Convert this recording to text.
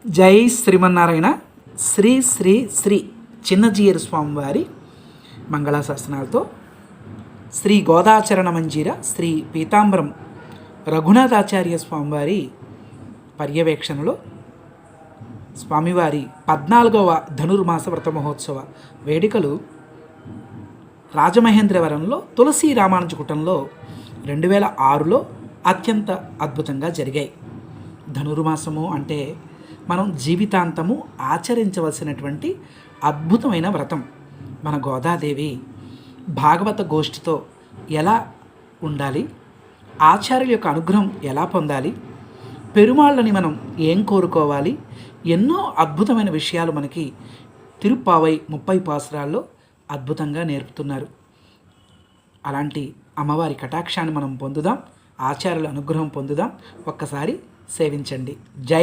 జై శ్రీమన్నారాయణ. శ్రీ శ్రీ శ్రీ చిన్నజీయర్ స్వామివారి మంగళాశాసనాలతో శ్రీ గోదాచరణ మంజీర శ్రీ పీతాంబరం రఘునాథాచార్య స్వామివారి పర్యవేక్షణలో స్వామివారి 14వ ధనుర్మాస వ్రత మహోత్సవ వేడుకలు రాజమహేంద్రవరంలో తులసి రామానుజకుటంలో 2006లో అత్యంత అద్భుతంగా జరిగాయి. ధనుర్మాసము అంటే మనం జీవితాంతము ఆచరించవలసినటువంటి అద్భుతమైన వ్రతం. మన గోదాదేవి భాగవత గోష్ఠితో ఎలా ఉండాలి, ఆచార్యుల యొక్క అనుగ్రహం ఎలా పొందాలి, పెరుమాళ్ళని మనం ఏం కోరుకోవాలి, ఎన్నో అద్భుతమైన విషయాలు మనకి తిరుప్పావై 30 పాసురాల్లో అద్భుతంగా నేర్పుతున్నారు. అలాంటి అమ్మవారి కటాక్షాన్ని మనం పొందుదాం, ఆచార్యుల అనుగ్రహం పొందుదాం. ఒక్కసారి సేవించండి. జై